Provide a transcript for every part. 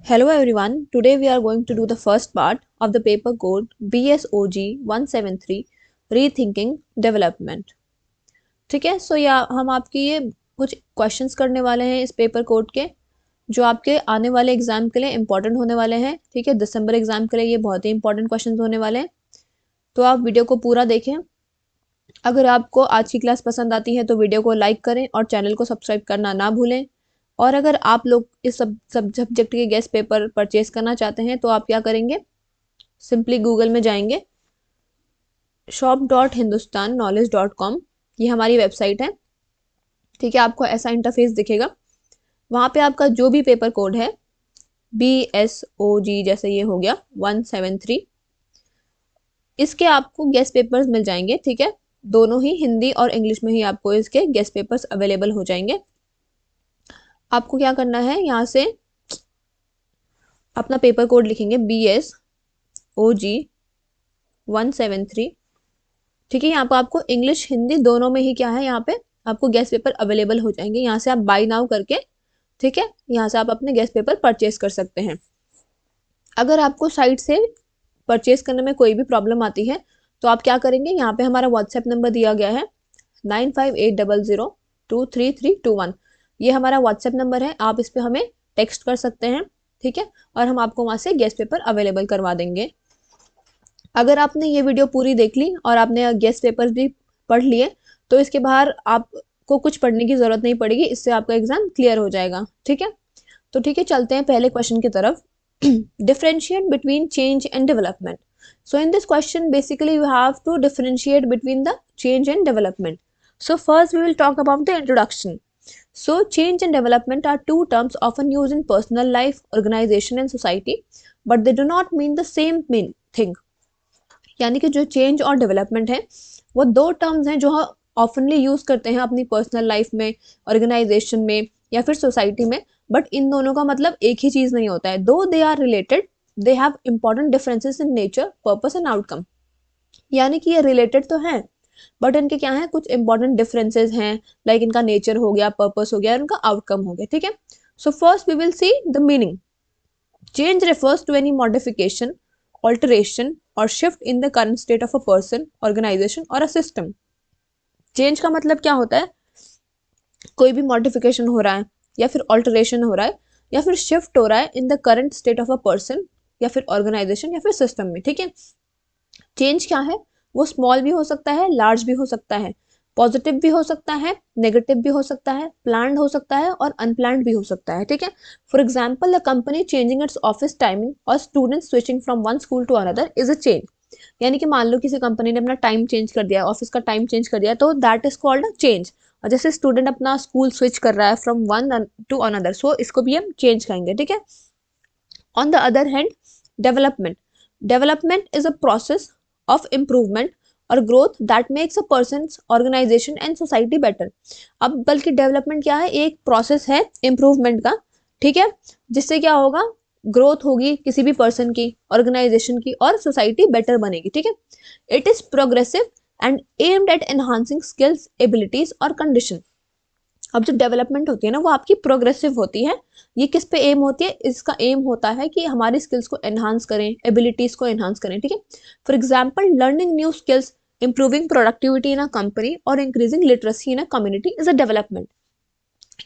Hello everyone, today we are going to do the first part of the paper code BSOG 173 Rethinking Development. ठीक है, सो या हम आपकी ये कुछ क्वेश्चंस करने वाले हैं इस पेपर कोड के जो आपके आने वाले एग्जाम के लिए इंपॉर्टेंट होने वाले हैं। ठीक है, दिसंबर एग्जाम के लिए ये बहुत ही इंपॉर्टेंट क्वेश्चंस होने वाले हैं, तो आप वीडियो को पूरा देखें। अगर आपको आज की क्लास पसंद आती है तो वीडियो को लाइक करें और चैनल को सब्सक्राइब करना ना भूलें। और अगर आप लोग इस सब सब्जेक्ट के गेस्ट पेपर परचेज करना चाहते हैं तो आप क्या करेंगे, सिंपली गूगल में जाएंगे, shop.hindustanknowledge.com, ये हमारी वेबसाइट है। ठीक है, आपको ऐसा इंटरफेस दिखेगा। वहाँ पे आपका जो भी पेपर कोड है BSOG, जैसे ये हो गया 173, इसके आपको गेस्ट पेपर्स मिल जाएंगे। ठीक है, दोनों ही हिंदी और इंग्लिश में ही आपको इसके गेस्ट पेपर्स अवेलेबल हो जाएंगे। आपको क्या करना है, यहाँ से अपना पेपर कोड लिखेंगे BSOG 173। ठीक है, यहाँ पर आपको इंग्लिश हिंदी दोनों में ही क्या है, यहाँ पे आपको गेस्ट पेपर अवेलेबल हो जाएंगे। यहाँ से आप बाय नाउ करके, ठीक है, यहाँ से आप अपने गेस्ट पेपर परचेज कर सकते हैं। अगर आपको साइट से परचेज करने में कोई भी प्रॉब्लम आती है तो आप क्या करेंगे, यहाँ पे हमारा व्हाट्सएप नंबर दिया गया है 9580023321। ये हमारा व्हाट्सएप नंबर है, आप इस पर हमें टेक्स्ट कर सकते हैं। ठीक है, और हम आपको वहाँ से गेस्ट पेपर अवेलेबल करवा देंगे। अगर आपने ये वीडियो पूरी देख ली और आपने गेस्ट पेपर्स भी पढ़ लिए तो इसके बाहर आपको कुछ पढ़ने की ज़रूरत नहीं पड़ेगी, इससे आपका एग्जाम क्लियर हो जाएगा। ठीक है, तो ठीक है, चलते हैं पहले क्वेश्चन की तरफ। Differentiate between change and development. So in this question basically you have to differentiate between the change and development. So first we will talk about the introduction. So change and development are two terms often used in personal life, organization and society, but they do not mean the same thing. यानी कि जो change और development है वो दो terms हैं जो ऑफनली use करते हैं अपनी पर्सनल लाइफ में, ऑर्गेनाइजेशन में या फिर सोसाइटी में, बट इन दोनों का मतलब एक ही चीज नहीं होता है। Though they are related, they have important differences in nature, purpose and outcome. यानी कि ये रिलेटेड तो है बट इनके क्या है, कुछ इंपॉर्टेंट डिफरेंसेस हैं, लाइक इनका नेचर हो गया, पर्पस हो गया और इनका आउटकम हो गया। ठीक है, so first we will see the meaning. Change refers to any modification, alteration or shift in the current state of a person, organization or a system. Change का मतलब क्या होता है, कोई भी मॉडिफिकेशन हो रहा है या फिर ऑल्टरेशन हो रहा है या फिर शिफ्ट हो रहा है in the current state of a person या फिर ऑर्गेनाइजेशन या फिर सिस्टम में। ठीक है, चेंज क्या है, वो स्मॉल भी हो सकता है, लार्ज भी हो सकता है, पॉजिटिव भी हो सकता है, नेगेटिव भी हो सकता है, प्लान्ड हो सकता है और अनप्लान्ड भी हो सकता है। ठीक है, for example the company changing its office timing और student switching from one school to another is a change. यानी कि मान लो किसी कंपनी ने अपना टाइम चेंज कर दिया, ऑफिस का टाइम चेंज कर दिया, तो that is called a change. और जैसे स्टूडेंट अपना स्कूल स्विच कर रहा है from one to another, so इसको भी हम चेंज कहेंगे। ठीक है, on the other hand development, development is a process of improvement और growth that makes a person, organisation and society better. अब बल्कि डेवलपमेंट क्या है, एक प्रोसेस है इम्प्रूवमेंट का। ठीक है, जिससे क्या होगा, ग्रोथ होगी किसी भी पर्सन की, ऑर्गेनाइजेशन की और सोसाइटी बेटर बनेगी। ठीक है, it is progressive and aimed at enhancing skills, abilities और कंडीशन। अब जो डेवलपमेंट होती है ना वो आपकी प्रोग्रेसिव होती है। ये किस पे एम होती है, इसका एम होता है कि हमारी स्किल्स को एनहांस करें, एबिलिटीज को एनहांस करें। ठीक है, for example learning new skills, improving productivity in a company और increasing literacy in a community is a development.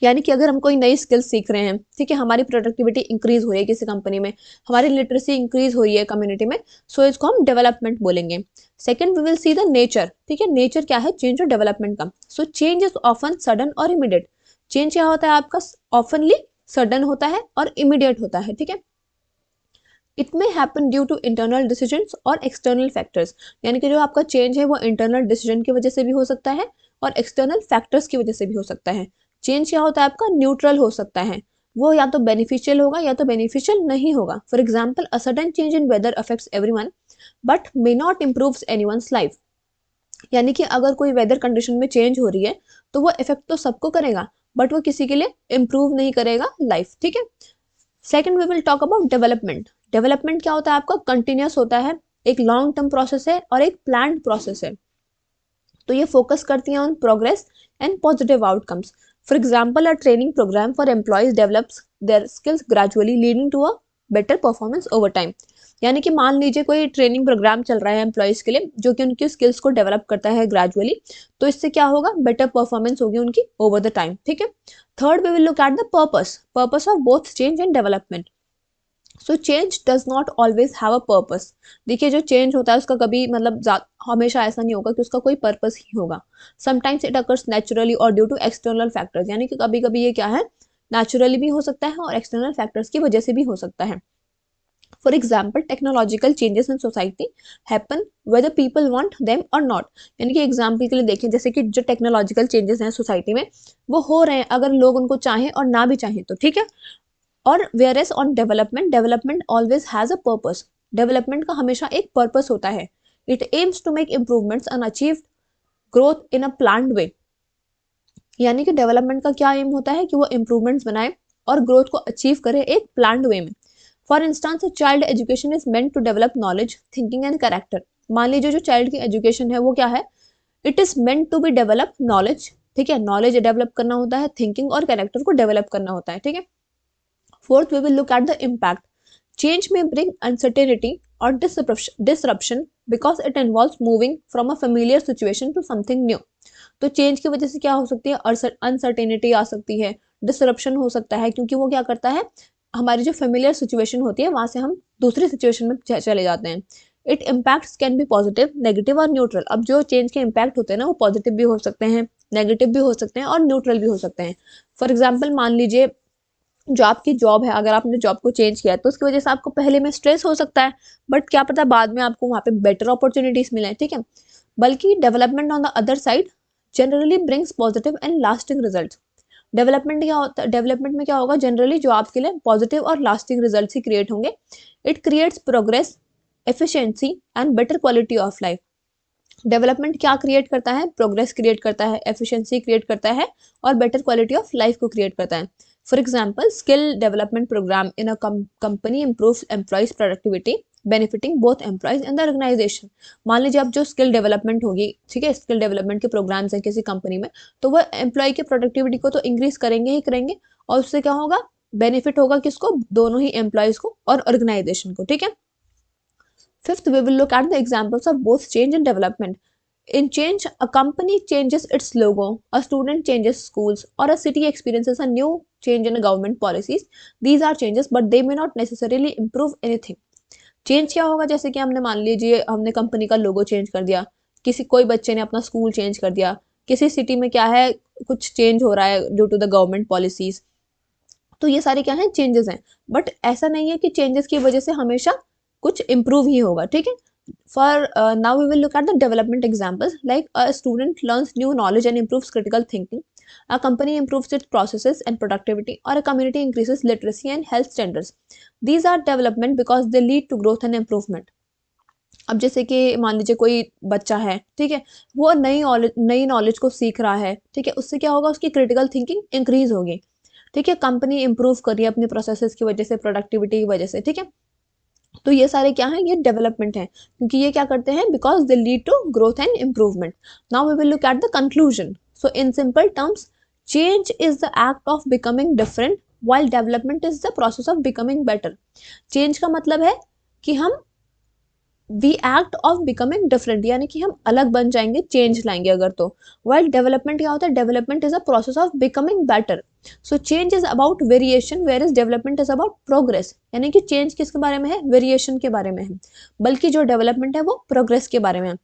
यानी कि अगर हम कोई नई स्किल सीख रहे हैं, ठीक है, हमारी प्रोडक्टिविटी इंक्रीज हो रही है किसी कंपनी में, हमारी लिटरेसी इंक्रीज हो रही है कम्युनिटी में, सो इसको हम डेवलपमेंट बोलेंगे। Second we will see the nature. ठीक है, नेचर क्या है, चेंज और डेवलपमेंट का। So change is often sudden और इमीडिएट। चेंज क्या होता है आपका, ऑफनली सडन होता है और इमीडिएट होता है। ठीक है, it may happen due to internal decisions और एक्सटर्नल फैक्टर्स। यानी कि जो आपका चेंज है वो इंटरनल डिसीजन की वजह से भी हो सकता है और एक्सटर्नल फैक्टर्स की वजह से भी हो सकता है। चेंज क्या होता है आपका, न्यूट्रल हो सकता है, वो या तो बेनिफिशियल होगा या तो बेनिफिशियल नहीं होगा। For example a sudden change in weather affects everyone but may not improves anyone's life. यानी कि अगर कोई वेदर कंडीशन में चेंज हो रही है तो वो इफेक्ट तो सबको करेगा बट वो किसी के लिए इम्प्रूव नहीं करेगा लाइफ। ठीक है, second we will talk about development. Development क्या होता है आपका, कंटिन्यूस होता है, एक लॉन्ग टर्म प्रोसेस है और एक प्लान्ड प्रोसेस है। तो ये फोकस करती है on progress and positive outcomes. For example a training program for employees develops their skills gradually leading to a better performance over time. यानी कि मान लीजिए कोई ट्रेनिंग प्रोग्राम चल रहा है एम्प्लॉयज़ के लिए जो कि उनकी स्किल्स को डेवलप करता है ग्रेजुअली, तो इससे क्या होगा, बेटर परफॉर्मेंस होगी उनकी ओवर द टाइम। ठीक है। Third we will look at the purpose of both change and development. So change does not always have a purpose. देखिए जो चेंज होता है उसका कभी मतलब हमेशा ऐसा नहीं होगा कि उसका कोई पर्पस ही होगा। समटाइम्स इट अकर्स नेचुरली और ड्यू टू एक्सटर्नल फैक्टर्स, यानी कि कभी कभी ये क्या है, नेचुरली भी हो सकता है और एक्सटर्नल फैक्टर्स की वजह से भी हो सकता है। For example, technological changes in society happen whether people want them or not। यानी कि एग्जाम्पल के लिए देखें, जैसे कि जो टेक्नोलॉजिकल चेंजेस हैं सोसाइटी में वो हो रहे हैं अगर लोग उनको चाहें और ना भी चाहें तो, ठीक है। और whereas on development always has a purpose। Development का हमेशा एक पर्पस होता है। It aims to make improvements and achieve growth in a planned way। यानी कि डेवलपमेंट का क्या एम होता है कि वो इम्प्रूवमेंट्स बनाए और ग्रोथ को अचीव करे एक प्लान्ड वे में। For instance child education is meant to develop knowledge, thinking and character. मान लीजिए जो चाइल्ड की एजुकेशन है वो क्या है, it is meant to be develop knowledge. ठीक है, नॉलेज डेवलप करना होता है, थिंकिंग और कैरेक्टर को डेवलप करना होता है। ठीक है। Fourth we will look at the impact. Change may bring uncertainty और disruption because it involves moving from a familiar situation to something new. तो चेंज की वजह से क्या हो सकती है, अनसर्टेनिटी आ सकती है, डिसरप्शन हो सकता है, क्योंकि वो क्या करता है, हमारी जो फेमिलियर सिचुएशन होती है वहां से हम दूसरी सिचुएशन में चले जाते हैं। It impacts can be positive, negative और न्यूट्रल। अब जो चेंज के इम्पैक्ट होते हैं ना वो पॉजिटिव भी हो सकते हैं, नेगेटिव भी हो सकते हैं और न्यूट्रल भी हो सकते हैं। फॉर एग्जाम्पल मान लीजिए जो आपकी जॉब है, अगर आपने जॉब को चेंज किया तो उसकी वजह से आपको पहले में स्ट्रेस हो सकता है, बट क्या पता बाद में आपको वहाँ पे बेटर अपॉर्चुनिटीज मिले। ठीक है। बल्कि development on the other side generally brings positive and lasting results. Development क्या होता है, डेवलपमेंट में क्या होगा, जनरली जो आपके लिए पॉजिटिव और लास्टिंग रिजल्ट्स ही क्रिएट होंगे। It creates progress, efficiency and better quality of life. Development क्या क्रिएट करता है, प्रोग्रेस क्रिएट करता है, एफिशिएंसी क्रिएट करता है और बेटर क्वालिटी ऑफ लाइफ को क्रिएट करता है। For example skill development program in a company improve employees productivity benefiting both employees and the organization. मान लीजिए अब जो स्किल डेवलपमेंट होगी, ठीक है, स्किल डेवलपमेंट के प्रोग्राम्स हैं किसी कंपनी में, तो वह एम्प्लॉय की प्रोडक्टिविटी को तो इंक्रीज करेंगे ही करेंगे और उससे क्या होगा, बेनिफिट होगा किसको, दोनों ही एम्प्लॉयज को और ऑर्गेनाइजेशन को। ठीक है। Fifth, we will look at the examples of both change and development. In change, a company changes its logo, a student changes schools, or a city experiences a new change in government policies. These are changes, but they may not necessarily improve anything. Change क्या होगा, जैसे कि हमने मान लीजिए हमने company का लोगो change कर दिया, किसी कोई बच्चे ने अपना स्कूल चेंज कर दिया, किसी सिटी में क्या है कुछ चेंज हो रहा है due to the government policies, तो ये सारे क्या है, चेंजेस हैं। बट ऐसा नहीं है कि चेंजेस की वजह से हमेशा कुछ इम्प्रूव ही होगा। ठीक है। For now we will look at the development examples, like a student learns new knowledge and improves critical thinking, a company improves its processes and productivity, or a community increases literacy and health standards. These are development because they lead to growth and improvement. अब जैसे कि मान लीजिए कोई बच्चा है, ठीक है, वो नई नॉलेज को सीख रहा है, ठीक है, उससे क्या होगा, उसकी क्रिटिकल थिंकिंग इंक्रीज होगी। ठीक है, कंपनी इंप्रूव करी अपने प्रोसेसेस की वजह से, प्रोडक्टिविटी की वजह से। ठीक है। तो ये सारे क्या हैं, ये डेवलपमेंट है, क्योंकि ये क्या करते हैं, because they lead to growth and improvement. Now we will look at the conclusion. So in simple terms, change is the act of becoming different while development is the process of becoming better. Change का मतलब है कि हम we act of becoming different, यानी कि हम अलग बन जाएंगे, चेंज लाएंगे अगर तो। वाइल डेवलपमेंट क्या होता है, development is a process of becoming better. So change is about variation whereas development is about progress. यानी कि चेंज किसके बारे में है, वेरिएशन के बारे में है, बल्कि जो डेवलपमेंट है वो प्रोग्रेस के बारे में है।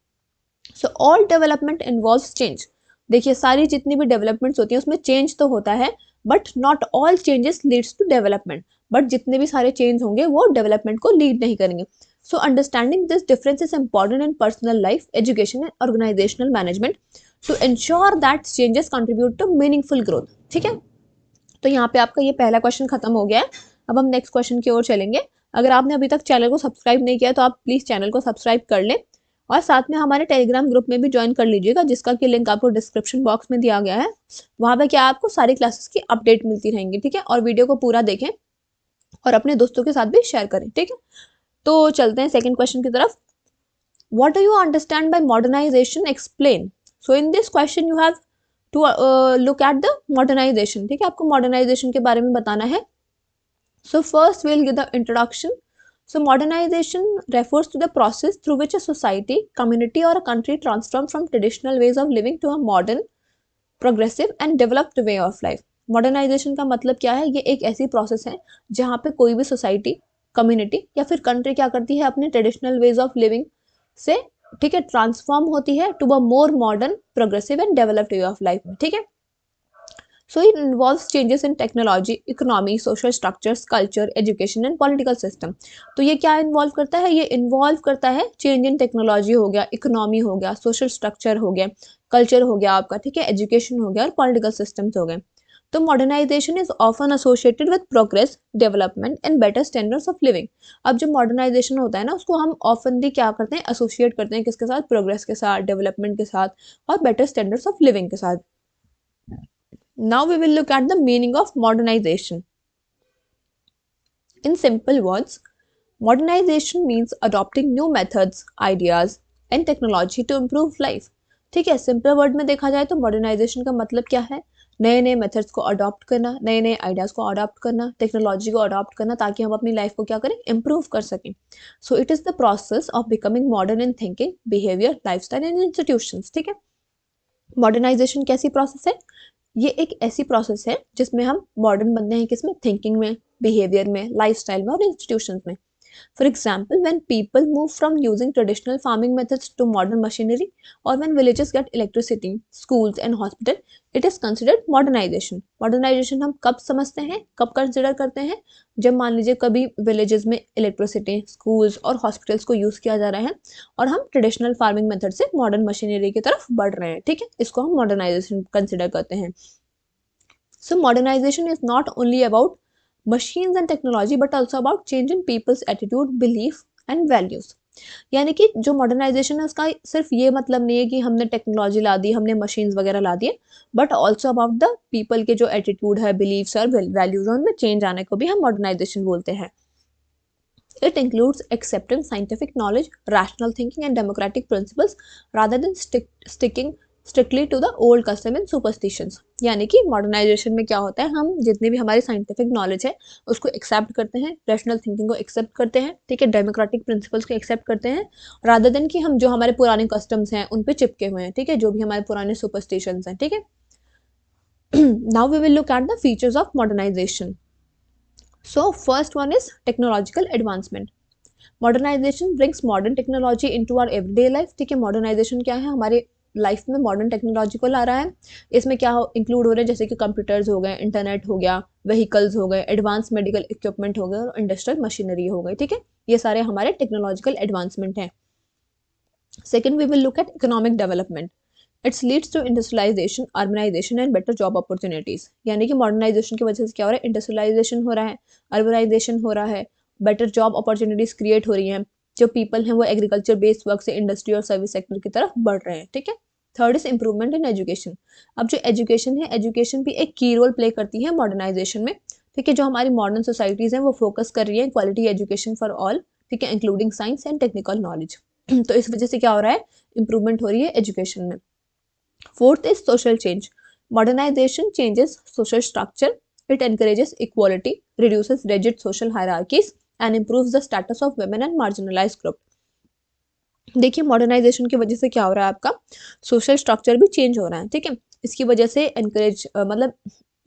So all development involves change. देखिए सारी जितनी भी डेवलपमेंट्स होती है उसमें चेंज तो होता है, but not all changes leads to development. But जितने भी सारे चेंज होंगे वो डेवलपमेंट को लीड नहीं करेंगे। So understanding this difference is important in personal life, education and organizational management to ensure that changes contribute to meaningful growth. ठीक है, तो यहाँ पे आपका ये पहला क्वेश्चन खत्म हो गया है। अब हम नेक्स्ट क्वेश्चन की ओर चलेंगे। अगर आपने अभी तक चैनल को सब्सक्राइब नहीं किया तो आप प्लीज चैनल को सब्सक्राइब कर लें और साथ में हमारे टेलीग्राम ग्रुप में भी ज्वाइन कर लीजिएगा, जिसका कि लिंक आपको डिस्क्रिप्शन बॉक्स में दिया गया है। वहाँ पे क्या आपको सारी क्लासेस की अपडेट मिलती रहेंगी। ठीक है, और वीडियो को पूरा देखें और अपने दोस्तों के साथ भी शेयर करें। ठीक है, तो चलते हैं सेकंड क्वेश्चन की तरफ। What do you understand by modernization? Explain. So in this question you have to look at the modernization. ठीक है, आपको modernization के बारे में बताना है So first we'll give the introduction. So modernization refers to the process through which a society, community or a country transforms from traditional ways of living to a modern, progressive and developed way of life. Modernization का मतलब क्या है? ये एक ऐसी process है जहाँ पे कोई भी सोसाइटी, कम्युनिटी या फिर कंट्री क्या करती है, अपने ट्रेडिशनल वेज ऑफ लिविंग से, ठीक है, ट्रांसफॉर्म होती है to a more modern, progressive and developed way of life में, ठीक है. So it involves changes in technology, economy, social structures, culture, education and political system. तो ये क्या इन्वॉल्व करता है? ये इन्वॉल्व करता है चेंज इन टेक्नोलॉजी हो गया, इकोनॉमी हो गया, सोशल स्ट्रक्चर हो गया, कल्चर हो गया आपका, ठीक है, एजुकेशन हो गया और पॉलिटिकल सिस्टम्स हो गए. तो modernization is often associated with progress, development and better standards of living. अब जो मॉडर्नाइजेशन होता है ना, उसको हम ऑफनली क्या करते हैं, एसोसिएट करते हैं किसके साथ? प्रोग्रेस के साथ, डेवलपमेंट के साथ और बेटर स्टैंडर्ड्स ऑफ लिविंग के साथ. Now we will look at the meaning of modernization. In simple words, modernization means adopting new methods, ideas and technology to improve life. ठीक है, सिंपल वर्ड में देखा जाए तो मॉडर्नाइजेशन का मतलब क्या है? नए नए मेथड्स को अडॉप्ट करना, नए नए आइडियाज को अडॉप्ट करना, टेक्नोलॉजी को अडॉप्ट करना ताकि हम अपनी लाइफ को क्या करें, इम्प्रूव कर सकें. सो it is the process of becoming modern in thinking, behaviour, lifestyle and institutions. ठीक है, मॉडर्नाइजेशन कैसी प्रोसेस है? ये एक ऐसी प्रोसेस है जिसमें हम मॉडर्न बनते हैं, किसमें? थिंकिंग में, बिहेवियर में, लाइफस्टाइल में और इंस्टीट्यूशंस में. For example, when people move from using traditional farming methods to modern machinery, or when villages get electricity, schools and hospital, it is considered modernization. Modernization हम कब समझते हैं, कब कंसिडर करते हैं? जब मान लीजिए कभी विलेजेस में इलेक्ट्रिसिटी, स्कूल्स और हॉस्पिटल्स को यूज़ किया जा रहा है और हम ट्रेडिशनल फार्मिंग मेथड से मॉडर्न मशीनरी की तरफ बढ़ रहे हैं. ठीक है, इसको हम मॉडर्नाइजेशन कंसिडर करते हैं. So modernization is not only about machines and technology but also about change in people's attitude, belief and values. यानी कि जो मॉडर्नाइजेशन है उसका सिर्फ ये मतलब नहीं है कि हमने टेक्नोलॉजी ला दी, हमने मशीन्स वगैरह ला दिए, but also about the people के जो एटीट्यूड है, बिलीव्स और वैल्यूज है, उनमें चेंज आने को भी हम मॉडर्नाइजेशन बोलते हैं. It includes accepting scientific knowledge, rational thinking and democratic principles rather than sticking strictly to the old custom and superstitions. यानी कि मॉडर्नाइजेशन में क्या होता है, हम जितनी भी हमारी साइंटिफिक नॉलेज है उसको एक्सेप्ट करते हैं, रैशनल थिंकिंग को एक्सेप्ट करते हैं, ठीक है, डेमोक्रेटिक प्रिंसिपल्स को एक्सेप्ट करते हैं, रादर देन कि हम जो हमारे पुराने कस्टम्स हैं उन पे चिपके हुए हैं, ठीक है, जो भी हमारे पुराने सुपरस्टिशंस हैं. ठीक है, now we will look at the features of modernization. So first one is technological advancement. Modernization brings modern technology into our everyday life. ठीक है, मॉडर्नाइजेशन क्या है, हमारे लाइफ में मॉडर्न टेक्नोलॉजी को ला रहा है. इसमें क्या इंक्लूड हो रहे हैं, जैसे कि कंप्यूटर्स हो गए, इंटरनेट हो गया, व्हीकल्स हो गए, एडवांस मेडिकल इक्विपमेंट हो गए और इंडस्ट्रियल मशीनरी हो गई. ठीक है, ये सारे हमारे टेक्नोलॉजिकल एडवांसमेंट हैं. Second, we will look at economic development. Its leads to industrialization, urbanization and better job opportunities. यानी कि मॉडर्नाइजेशन की वजह से क्या हो रहा है, इंडस्ट्रियलाइजेशन हो रहा है, अर्बनाइजेशन हो रहा है, बेटर जॉब अपॉर्चुनिटीज क्रिएट हो रही हैं, जो पीपल हैं वो एग्रीकल्चर बेस्ड वर्क से इंडस्ट्री और सर्विस सेक्टर की तरफ बढ़ रहे हैं. ठीक है. Third is improvement in education. अब जो एजुकेशन है, एजुकेशन भी एक की रोल प्ले करती है मॉडर्नाइजेशन में. ठीक है, जो हमारी मॉडर्न सोसाइटीज हैं वो फोकस कर रही है क्वालिटी एजुकेशन फॉर ऑल, ठीक है, including science and technical knowledge. तो इस वजह से क्या हो रहा है, इंप्रूवमेंट हो रही है एजुकेशन में. Fourth is social change. Modernization changes social structure. It encourages equality, reduces rigid social hierarchies and improves the status of women and marginalized group. देखिए, मॉडर्नाइजेशन की वजह से क्या हो रहा है, आपका सोशल स्ट्रक्चर भी चेंज हो रहा है. ठीक है, इसकी वजह से एनकरेज मतलब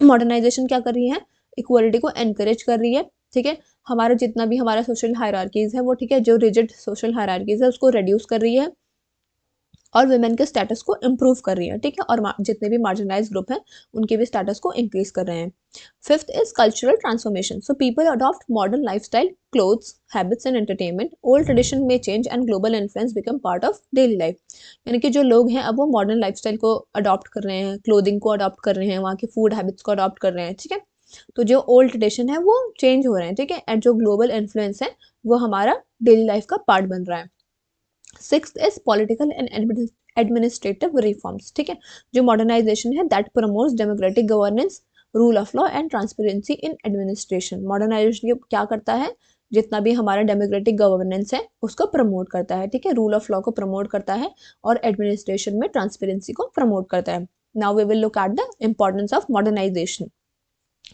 मॉडर्नाइजेशन क्या कर रही है, इक्वालिटी को एनकरेज कर रही है. ठीक है, हमारा जितना भी हमारा सोशल हायरार्कीज है वो, ठीक है, जो रिजिड सोशल हायरार्कीज है उसको रिड्यूस कर रही है और वुमेन के स्टेटस को इम्प्रूव कर रही है. ठीक है, और जितने भी मार्जिनलाइज ग्रुप हैं उनके भी स्टेटस को इंक्रीज कर रहे हैं. Fifth is cultural transformation. So people adopt modern lifestyle, clothes, habits and entertainment. Old tradition में change and global influence become part of daily life. यानी कि जो लोग हैं अब वो मॉडर्न लाइफस्टाइल को अडॉप्ट कर रहे हैं, क्लोथिंग को अडॉप्ट कर रहे हैं, वहाँ के फूड हैबिट्स को अडॉप्ट कर रहे हैं. ठीक है, तो जो ओल्ड ट्रेडिशन है वो चेंज हो रहे हैं. ठीक है, एंड जो ग्लोबल इन्फ्लुएंस है वो हमारा डेली लाइफ का पार्ट बन रहा है. Sixth is political and administrative reforms. ठीक है, जो मॉडर्नाइजेशन है that promotes democratic governance, rule of law and transparency in administration. Modernization क्या करता है, जितना भी हमारा डेमोक्रेटिक गवर्नेंस है उसको प्रमोट करता है. ठीक है, रूल ऑफ लॉ को प्रमोट करता है और एडमिनिस्ट्रेशन में ट्रांसपेरेंसी को प्रमोट करता है. Now we will look at the importance of modernization.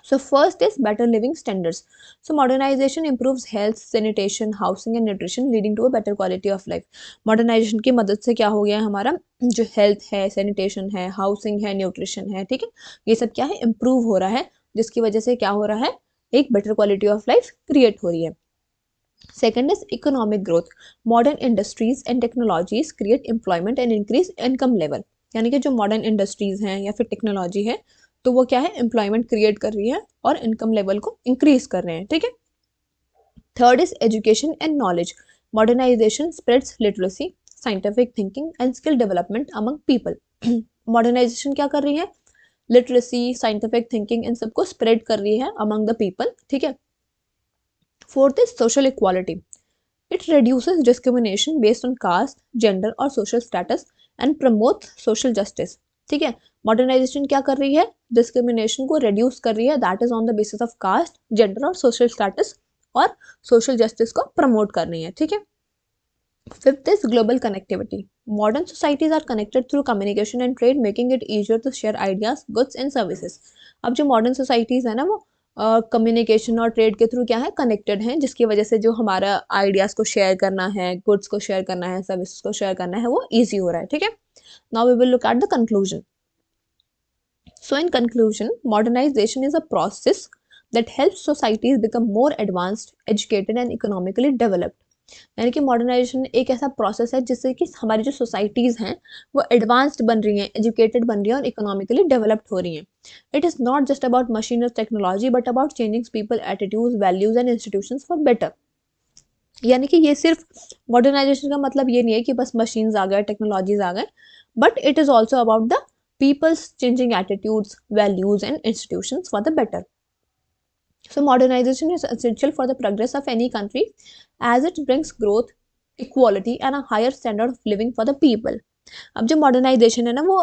So first is better living standards. So modernization improves health, sanitation, housing and nutrition, leading to a better quality of life. Modernization की मदद से क्या हो गया है, हमारा जो health है, सैनिटेशन है, हाउसिंग है, न्यूट्रिशन है, ठीक है, ये सब क्या है, इम्प्रूव हो रहा है, जिसकी वजह से क्या हो रहा है, एक better quality of life create हो रही है. Second is economic growth. Modern industries and technologies create employment and increase income level. यानी कि जो मॉडर्न इंडस्ट्रीज हैं या फिर टेक्नोलॉजी है, तो वो क्या है, एम्प्लॉयमेंट क्रिएट कर रही है और इनकम लेवल को इंक्रीज कर रहे हैं, ठीक है. Third is education and knowledge. Modernization spreads literacy, scientific thinking and skill development among people. Modernization क्या कर रही है, लिटरेसी, साइंटिफिक थिंकिंग इन सबको स्प्रेड कर रही है अमंग द पीपल, ठीक है. Fourth is social equality. It reduces discrimination based on caste, gender और social status and promotes social justice. ठीक है, मॉडर्नाइजेशन क्या कर रही है, डिस्क्रिमिनेशन को रिड्यूस कर रही है, that is on the basis of caste, gender और सोशल स्टेटस, और सोशल जस्टिस को प्रमोट कर रही है, ठीक है. Fifth is global connectivity. Modern societies are connected through communication and trade, making it easier to share ideas, goods and services. अब जो मॉडर्न सोसाइटीज़ है ना, वो कम्युनिकेशन और ट्रेड के थ्रू क्या है, कनेक्टेड हैं, जिसकी वजह से जो हमारा आइडियाज़ को शेयर करना है, गुड्स को शेयर करना है, सर्विसेज को शेयर करना है, वो ईजी हो रहा है, ठीक है. Now we will look at the conclusion. So in conclusion, modernisation is a process that helps societies become more advanced, educated and economically developed. यानी कि मॉडर्नाइजेशन एक ऐसा प्रोसेस है जिससे कि हमारी जो सोसाइटीज़ हैं वो एडवांस्ड बन रही हैं, एजुकेटेड बन रही हैं और इकोनॉमिकली डेवलप्ड हो रही हैं. It is not just about machine और technology but about changing people attitudes, values and institutions for better. यानी कि ये सिर्फ मॉडर्नाइजेशन का मतलब ये नहीं है कि बस मशीन्स आ गए, टेक्नोलॉजीज आ गए, but it is also about the peoples changing attitudes, values and institutions for the better. So modernization is essential for the progress of any country as it brings growth, equality and a higher standard of living for the people. अब जो modernization है ना, वो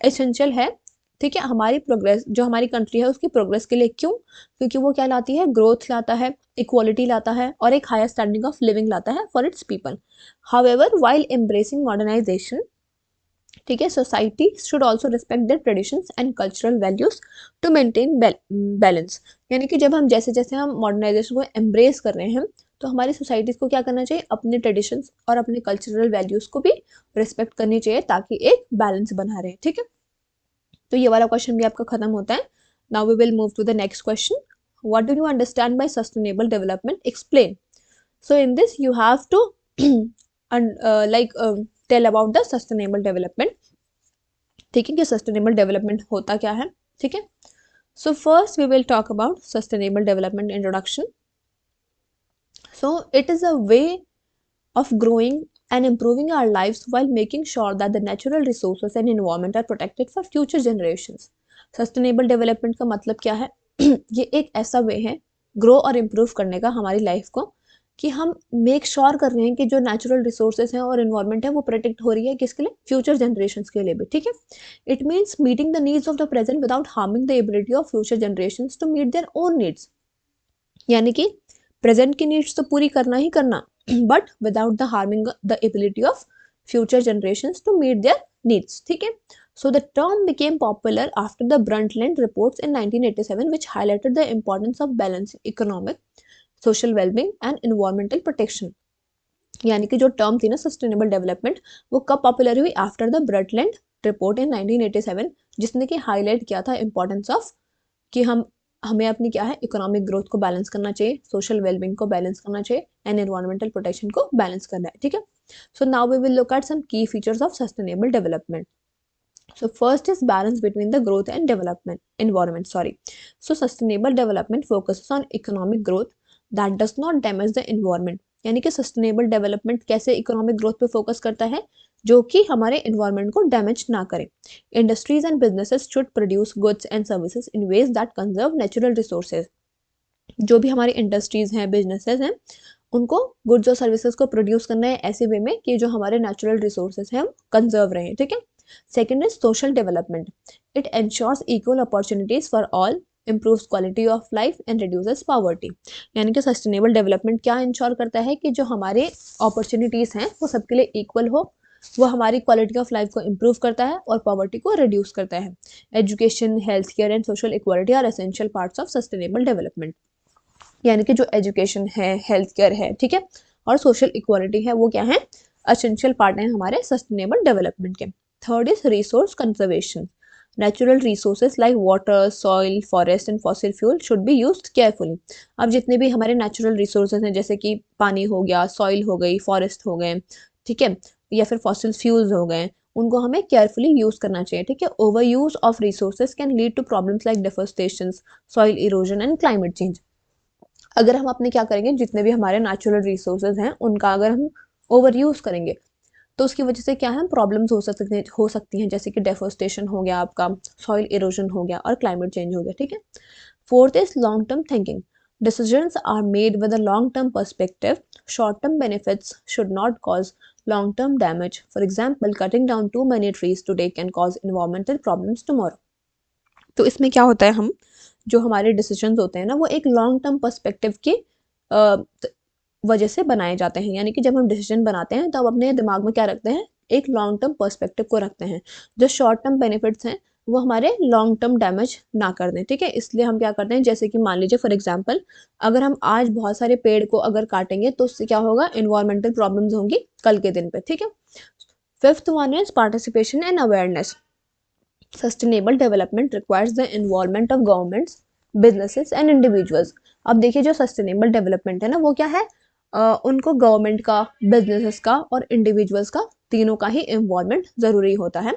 essential है, ठीक है, हमारी progress, जो हमारी कंट्री है उसकी प्रोग्रेस के लिए. क्यों? क्योंकि वो क्या लाती है, ग्रोथ लाता है, इक्वालिटी लाता है और एक हायर स्टैंडिंग ऑफ लिविंग लाता है for its people. However while embracing modernisation, ठीक है, society should also respect their traditions and cultural values to maintain balance. यानी कि जब हम जैसे जैसे हम मॉडर्नाइजेशन को एम्ब्रेस कर रहे हैं, तो हमारी सोसाइटीज़ को क्या करना चाहिए, अपने ट्रेडिशंस और अपने कल्चरल वैल्यूज़ को भी रिस्पेक्ट करनी चाहिए ताकि एक बैलेंस बना रहे, ठीक है. तो ये वाला क्वेश्चन भी आपका खत्म होता है. Now we will move to the next question. What do you understand by sustainable development, explain. So in this you have to tell about the sustainable development, ठीक है, कि सस्टेनेबल डेवलपमेंट होता क्या है, ठीक है. So first we will talk about sustainable development introduction. So it is a way of growing and improving our lives while making sure that the natural resources and environment are protected for future generations. Sustainable development का मतलब क्या है? ये एक ऐसा वे है grow और improve करने का हमारी लाइफ को, कि हम मेक श्योर कर रहे हैं कि जो नेचुरल रिसोर्सेज हैं और इन्वायरमेंट है वो प्रोटेक्ट हो रही है, किसके लिए, फ्यूचर जनरेशंस के लिए भी, ठीक है. It means meeting the needs of the present without harming the ability of future generations to meet their own needs. यानी कि प्रेजेंट की नीड्स तो पूरी करना ही करना, but without the harming the ability of future generations to meet their needs, ठीक है. So the term became popular after the Brundtland reports in 1987, which highlighted the importance of balancing economic, social well-being and environmental protection. यानी कि जो term थी ना sustainable development, वो कब popular हुई, आफ्टर द ब्रंटलैंड रिपोर्ट इन 1987, जिसने कि हाईलाइट किया था इंपॉर्टेंस ऑफ कि हमें अपनी क्या है, इकोनॉमिक ग्रोथ को बैलेंस करना चाहिए, सोशल वेलबींग को बैलेंस करना चाहिए एंड एनवायरमेंटल प्रोटेक्शन को बैलेंस करना है, ठीक है. So now we will look at some key features of sustainable development. So first is balance between the growth and environment. So sustainable development focuses on economic growth that does not damage the environment. यानी कि sustainable development कैसे economic growth पे focus करता है, जो कि हमारे environment को डैमेज ना करे. Industries and businesses should produce goods and services in ways that conserve natural resources. जो भी हमारी इंडस्ट्रीज हैं, बिजनेसेस हैं, उनको गुड्स और सर्विसेज को प्रोड्यूस करना है ऐसे वे में कि जो हमारे नेचुरल रिसोर्सेज हैं कंजर्व रहें, ठीक है. Second is social development. It ensures equal opportunities for all, improves quality of life and reduces poverty. यानी कि सस्टेनेबल डेवलपमेंट क्या इंश्योर करता है कि जो हमारे अपॉर्चुनिटीज़ हैं वो सबके लिए इक्वल हो, वो हमारी क्वालिटी ऑफ लाइफ को इम्प्रूव करता है और पॉवर्टी को रिड्यूस करता है। Education, health care and social equality are essential parts of sustainable development. यानी कि जो एजुकेशन है, हेल्थ केयर है, ठीक है, और सोशल इक्वालिटी है, वो क्या है, एसेंशियल पार्ट है हमारे सस्टेनेबल डेवलपमेंट के। Third is resource conservation. Natural resources like water, soil, forest and fossil fuel should be used carefully. अब जितने भी हमारे नेचुरल रिसोर्सेज हैं, जैसे कि पानी हो गया, सॉइल हो गई, फॉरेस्ट हो गए, ठीक है, या फिर फॉसिल फ्यूल्स हो गए, उनको हमें केयरफुली यूज करना चाहिए, ठीक है। Over use of resources can lead to problems like deforestation, soil erosion and climate change. अगर हम अपने क्या करेंगे, जितने भी हमारे नेचुरल रिसोर्सेज हैं उनका अगर हम ओवर यूज करेंगे तो उसकी वजह से क्या है, प्रॉब्लम्स हो सकती हैं, जैसे कि डेफोरेस्टेशन हो गया आपका, सॉइल इरोजन हो गया और क्लाइमेट चेंज हो गया, ठीक है। Fourth is long term thinking. Decisions are made with a long-term perspective. Short-term benefits should not cause long-term damage. For example, cutting down too many trees today can cause environmental problems tomorrow. तो इसमें क्या होता है, हम जो हमारे decisions होते हैं ना, वो एक लॉन्ग टर्म पर्सपेक्टिव की वजह से बनाए जाते हैं। यानी कि जब हम डिसीजन बनाते हैं तो हम अपने दिमाग में क्या रखते हैं, एक लॉन्ग टर्म पर्सपेक्टिव को रखते हैं। जो शॉर्ट टर्म बेनिफिट्स हैं वो हमारे लॉन्ग टर्म डैमेज ना कर दें, ठीक है। इसलिए हम क्या करते हैं, जैसे कि मान लीजिए फॉर एग्जांपल, अगर हम आज बहुत सारे पेड़ को अगर काटेंगे तो उससे क्या होगा, इन्वायरमेंटल प्रॉब्लम्स होंगी कल के दिन पे, ठीक है। Fifth one is participation and awareness. Sustainable development requires the involvement of governments, businesses and individuals. अब देखिए, जो सस्टेनेबल डेवलपमेंट है ना, वो क्या है, उनको गवर्नमेंट का, बिजनेसेस का और इंडिविजुअल्स का, तीनों का ही इन्वॉल्वमेंट जरूरी होता है।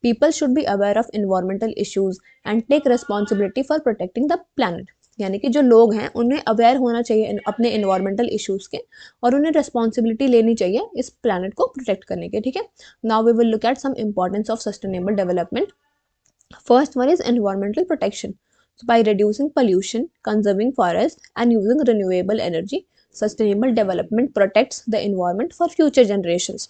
People should be aware of environmental issues and take responsibility for protecting the planet. यानी कि जो लोग हैं उन्हें अवेयर होना चाहिए अपने इन्वायरमेंटल इश्यूज के, और उन्हें रिस्पॉन्सिबिलिटी लेनी चाहिए इस प्लैनेट को प्रोटेक्ट करने के, ठीक है। Now we will look at some importance of sustainable development. First one is environmental protection. So by reducing pollution, conserving forests, and using renewable energy, sustainable development protects the environment for future generations.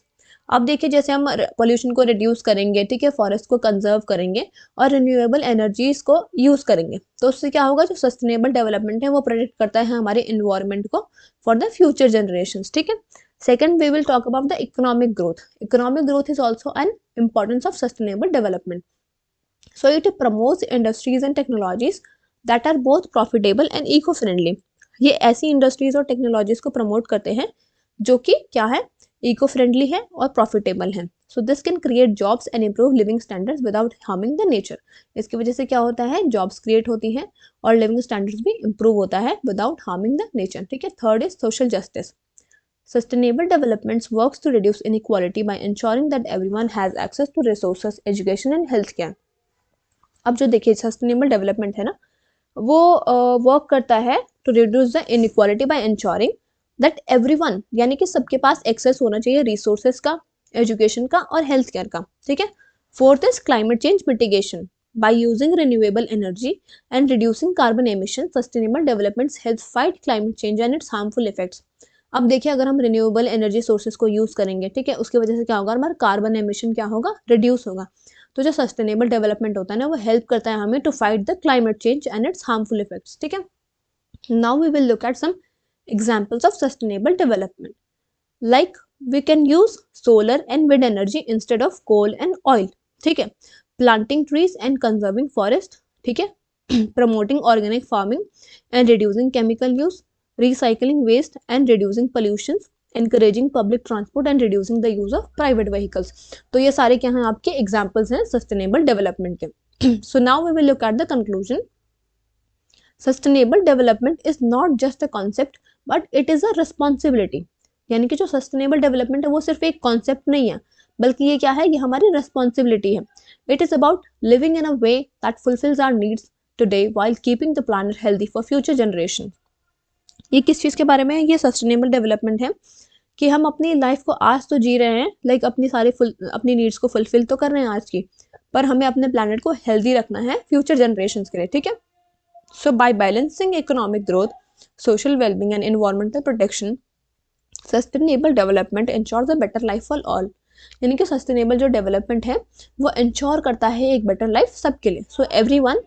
अब देखिए, जैसे हम pollution को reduce करेंगे, ठीक है, forest को conserve करेंगे और रिन्यूएबल एनर्जीज को यूज करेंगे, तो उससे क्या होगा, जो सस्टेनेबल डेवलपमेंट है वो प्रोटेक्ट करता है हमारे इन्वायरमेंट को फॉर द फ्यूचर जनरेशंस, ठीक है। Second, we will talk about the economic growth. Economic growth is also an importance of sustainable development. So it promotes industries and technologies that are both profitable and eco-friendly. ये ऐसी industries और technologies को promote करते हैं जो कि क्या है, इको फ्रेंडली है और प्रॉफिटेबल है। So this can create jobs and improve living standards without harming the nature. इसकी वजह से क्या होता है, जॉब्स क्रिएट होती हैं और लिविंग स्टैंडर्ड्स भी इम्प्रूव होता है विदाउट हार्मिंग द नेचर, ठीक है। Third is social justice. Sustainable development works to reduce inequality by ensuring that everyone has access to resources, education and healthcare. अब जो देखिए सस्टेनेबल डेवलपमेंट है ना, वो वर्क करता है to reduce the inequality by ensuring that everyone, यानी कि सबके पास एक्सेस होना चाहिए रिसोर्सेज का, एजुकेशन का और हेल्थ केयर का, ठीक है। Fourth is climate change mitigation. By using renewable energy and reducing carbon emission, sustainable developments help fight climate change and its harmful effects. अब देखिए, अगर हम रिन्यूएबल एनर्जी सोर्सेज को यूज करेंगे, ठीक है, उसकी वजह से क्या होगा, हमारा कार्बन एमिशन क्या होगा, रिड्यूस होगा। तो जो सस्टेनेबल डेवलपमेंट होता है ना, वो हेल्प करता है हमें to fight the climate change and its harmful effects, ठीक है। Now we will look at some examples of sustainable development. Like we can use solar and wind energy instead of coal and oil, ठीक है। Planting trees and conserving forest, ठीक है। Promoting organic farming and reducing chemical use, recycling waste and reducing pollution, encouraging public transport and reducing the use of private vehicles. तो ये सारे क्या हैं, आपके एग्जाम्पल्स हैं सस्टेनेबल डेवलपमेंट के. So now we will look at the conclusion. Sustainable development is not just a concept but it is a responsibility. यानी कि जो सस्टेनेबल डेवलपमेंट है वो सिर्फ एक कॉन्सेप्ट नहीं है, बल्कि ये क्या है, ये हमारी रिस्पॉन्सिबिलिटी है. It is about living in a way that fulfils our needs today while keeping the planet healthy for future generation. ये किस चीज़ के बारे में है, ये सस्टेनेबल डेवलपमेंट है कि हम अपनी लाइफ को आज तो जी रहे हैं, लाइक अपनी नीड्स को फुलफिल तो कर रहे हैं आज की, पर हमें अपने प्लैनेट को हेल्दी रखना है फ्यूचर जनरेशंस के लिए, ठीक है. So by balancing economic growth, social wellbeing and environmental protection, sustainable development ensures a better life for all. यानी कि सस्टेनेबल जो डेवलपमेंट है वो इंश्योर करता है एक बेटर लाइफ सबके लिए. So everyone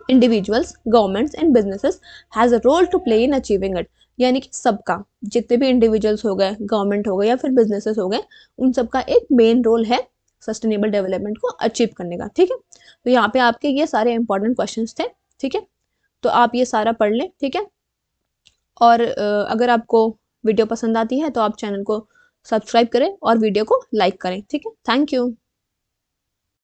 individuals, governments and businesses has a role to play in achieving it. यानी कि सबका, जितने भी इंडिविजुअल्स हो गए, गवर्नमेंट हो गए या फिर बिजनेसेस हो गए, उन सबका एक मेन रोल है सस्टेनेबल डेवलपमेंट को अचीव करने का। ठीक है, तो यहाँ पे आपके ये सारे इंपॉर्टेंट क्वेश्चंस थे। ठीक है, तो आप ये सारा पढ़ लें। ठीक है, और अगर आपको वीडियो पसंद आती है तो आप चैनल को सब्सक्राइब करें और वीडियो को लाइक करें। ठीक है, थैंक यू।